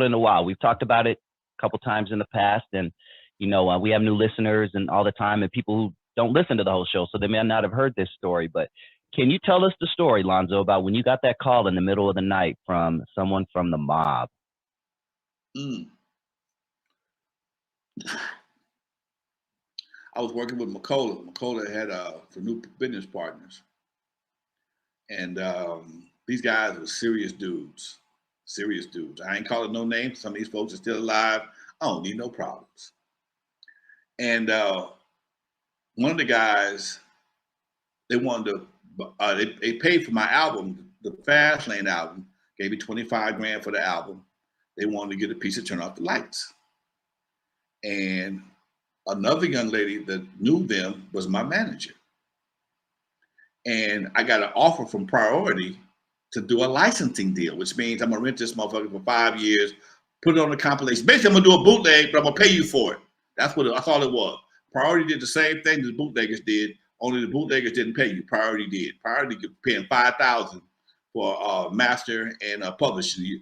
N.W.A. We've talked about it a couple times in the past, and we have new listeners and all the time, and people who don't listen to the whole show, so they may not have heard this story. But can you tell us the story, Lonzo, about when you got that call in the middle of the night from someone from the mob? I was working with Michel'le. Michel'le had some new business partners, and these guys were serious dudes. Serious dudes. I ain't calling no names. Some of these folks are still alive. I don't need no problems. And one of the guys, they wanted to, they paid for my album, the Fast Lane album, gave me 25 grand for the album. They wanted to get a piece of Turn Off the Lights. And another young lady that knew them was my manager. And I got an offer from Priority to do a licensing deal, which means I'm gonna rent this motherfucker for 5 years, put it on a compilation. Basically, I'm gonna do a bootleg, but I'm gonna pay you for it. That's all it was. Priority did the same thing the bootleggers did, only the bootleggers didn't pay you. Priority did. Priority paying $5,000 for master and publishing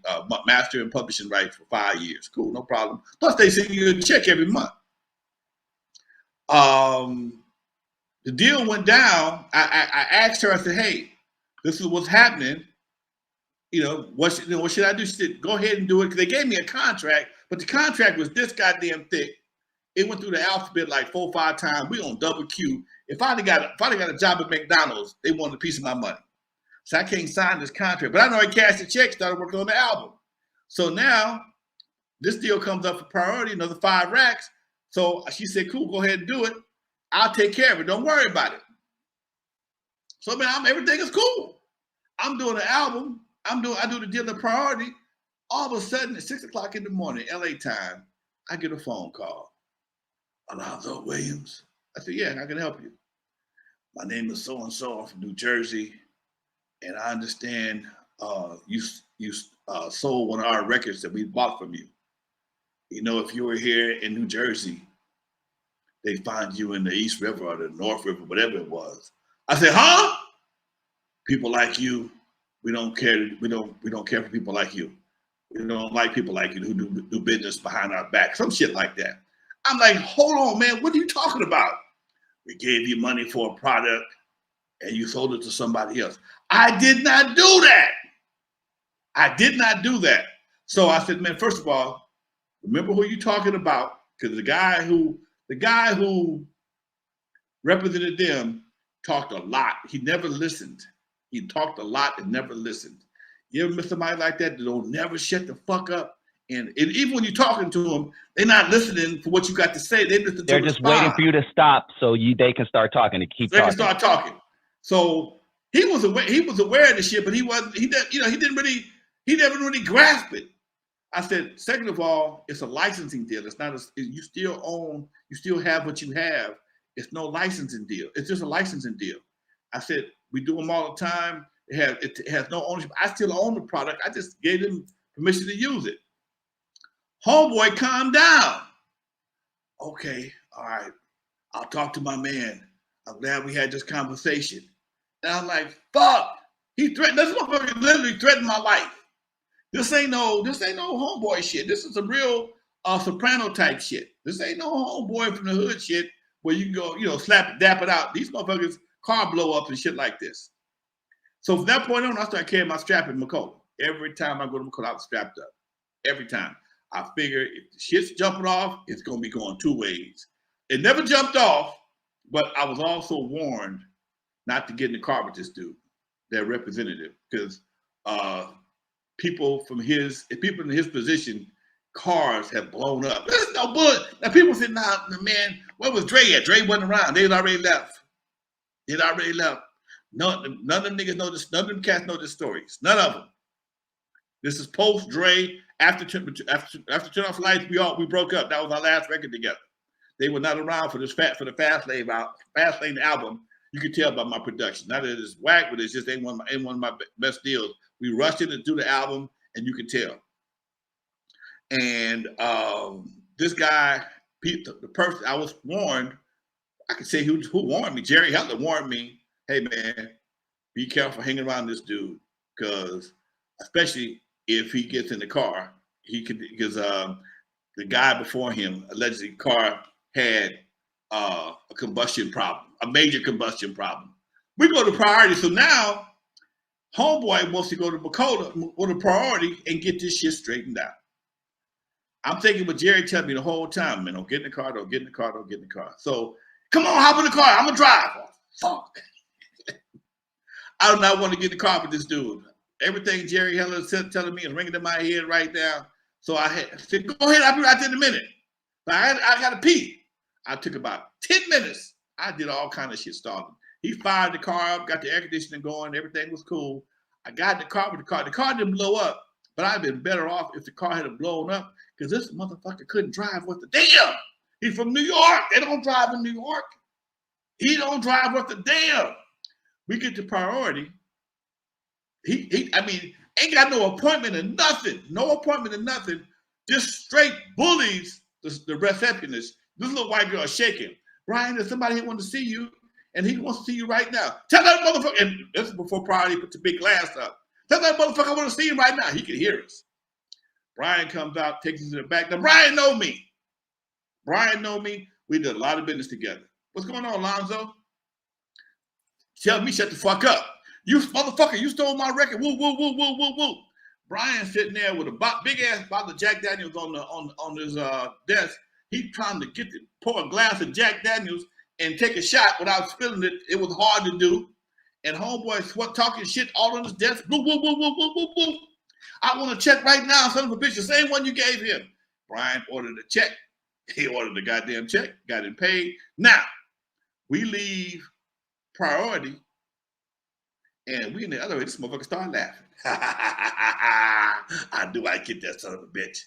rights for 5 years. Cool, no problem. Plus, they send you a check every month. The deal went down. I asked her. I said, "Hey, this is what's happening. What should I do?" She said, "Go ahead and do it." Because they gave me a contract, but the contract was this goddamn thick. It went through the alphabet like 4 or 5 times. We on double Q. If I'd have got a job at McDonald's, they wanted a piece of my money. So I can't sign this contract. But I know I cashed the check, started working on the album. So now this deal comes up for Priority, another 5 racks. So she said, "Cool, go ahead and do it. I'll take care of it. Don't worry about it." So man, everything is cool. I'm doing the album. I do the deal of Priority. All of a sudden, at 6 o'clock in the morning, LA time, I get a phone call. "Lonzo Williams." I said, "Yeah, I can help you. My name is so-and-so. I'm from New Jersey. And I understand you sold one of our records that we bought from you. If you were here in New Jersey, they find you in the East River or the North River, whatever it was." I said, "Huh? People like you, we don't care. We don't care for people like you. We don't like people like you who do business behind our back." Some shit like that. I'm like, "Hold on, man. What are you talking about? We gave you money for a product and you sold it to somebody else." I did not do that. I did not do that. So I said, "Man, first of all, remember who you're talking about, because the guy who represented them talked a lot. He never listened. He talked a lot and never listened. You ever met somebody like that don't never shut the fuck up? And even when you're talking to them, they're not listening for what you got to say. They're just waiting for you to stop so they can start talking and keep talking. They can start talking. So he was aware of the shit, but he never really grasped it. I said, second of all, it's a licensing deal. It's not you still have what you have. It's no licensing deal. It's just a licensing deal. I said, we do them all the time. It has no ownership. I still own the product. I just gave them permission to use it. Homeboy, calm down. Okay, all right. I'll talk to my man. I'm glad we had this conversation. And I'm like, fuck. He threatened. This motherfucker literally threatened my life. This ain't no homeboy shit. This is some real soprano type shit. This ain't no homeboy from the hood shit where you can go, dap it out. These motherfuckers car blow up and shit like this. So from that point on, I started carrying my strap in Michel'le. Every time I go to Michel'le, I was strapped up. Every time. I figure if the shit's jumping off, it's gonna be going 2 ways. It never jumped off, but I was also warned not to get in the car with this dude, their representative, because people in his position, cars have blown up. There's no bullet. Now people say, "Nah, man, where was Dre at? Dre wasn't around. They had already left. None of them niggas know this. None of them cats know this stories. None of them. This is post Dre. After Turn Off Lights, we broke up. That was our last record together. They were not around for the Fast Lane album. You can tell by my production. Not that it's whack, but it's just ain't one of my best deals. We rushed in to do the album, and you can tell. And this guy, the person I was warned, I can say who warned me. Jerry Heller warned me, "Hey man, be careful hanging around this dude, because especially if he gets in the car, he could, because the guy before him, allegedly car had a combustion problem, a major combustion problem. We go to priority. So now homeboy wants to go to Dakota with a priority and get this shit straightened out. I'm thinking what Jerry told me the whole time, man, don't get in the car, don't get in the car, don't get in the car. So come on, hop in the car. I'm gonna drive. Oh, fuck. I do not want to get in the car with this dude. Everything Jerry Heller said telling me is ringing in my head right now. So I said, go ahead, I'll be right there in a minute. But I got to pee. I took about 10 minutes. I did all kind of shit starting. He fired the car up, got the air conditioning going, everything was cool. I got in the car with the car. The car didn't blow up, but I'd been better off if the car had blown up because this motherfucker couldn't drive worth a damn. He's from New York. They don't drive in New York. He don't drive worth a damn. We get to priority. I mean, ain't got no appointment or nothing. No appointment or nothing. Just straight bullies the receptionist. This little white girl is shaking. Brian, there's somebody here wants to see you, and he wants to see you right now. Tell that motherfucker, and this is before priority put the big glass up. Tell that motherfucker I want to see him right now. He can hear us. Brian comes out, takes us to the back. Now, Brian know me. Brian know me. We did a lot of business together. What's going on, Lonzo? Tell me shut the fuck up. You motherfucker, you stole my record. Woo, woo, woo, woo, woo, woo. Brian sitting there with a big ass bottle of Jack Daniels on his desk. He's trying to pour a glass of Jack Daniels and take a shot without spilling it. It was hard to do. And homeboy talking shit all on his desk. Woo, woo, woo, woo, woo, woo, woo. I want to check right now, son of a bitch, the same one you gave him. Brian ordered a check. He ordered the goddamn check, got it paid. Now, we leave priority. And we in the other way, this motherfucker started laughing. I knew I'd get that son of a bitch.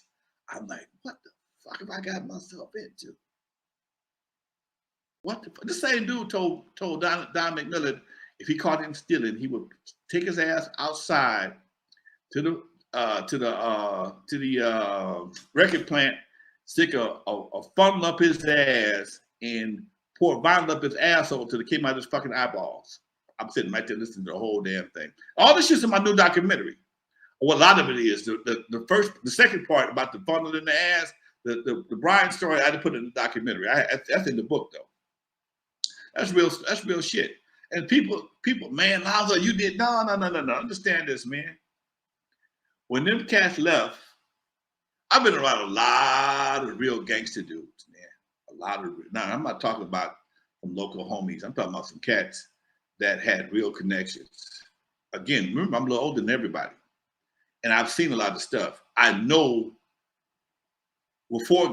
I'm like, what the fuck have I got myself into? What the fuck? The same dude told Don Michel'le if he caught him stealing, he would take his ass outside to the record plant, stick a funnel up his ass, and pour vinyl up his asshole till it came out of his fucking eyeballs. I'm sitting right there listening to the whole damn thing. All this shit's in my new documentary. Well, a lot of it is the second part about the funnel in the ass, the Brian story. I had to put it in the documentary. That's in the book though. That's real shit. And people, man, Lonzo, you did no. Understand this, man. When them cats left, I've been around a lot of real gangster dudes, man. Now I'm not talking about some local homies. I'm talking about some cats that had real connections. Again, remember, I'm a little older than everybody. And I've seen a lot of stuff. I know before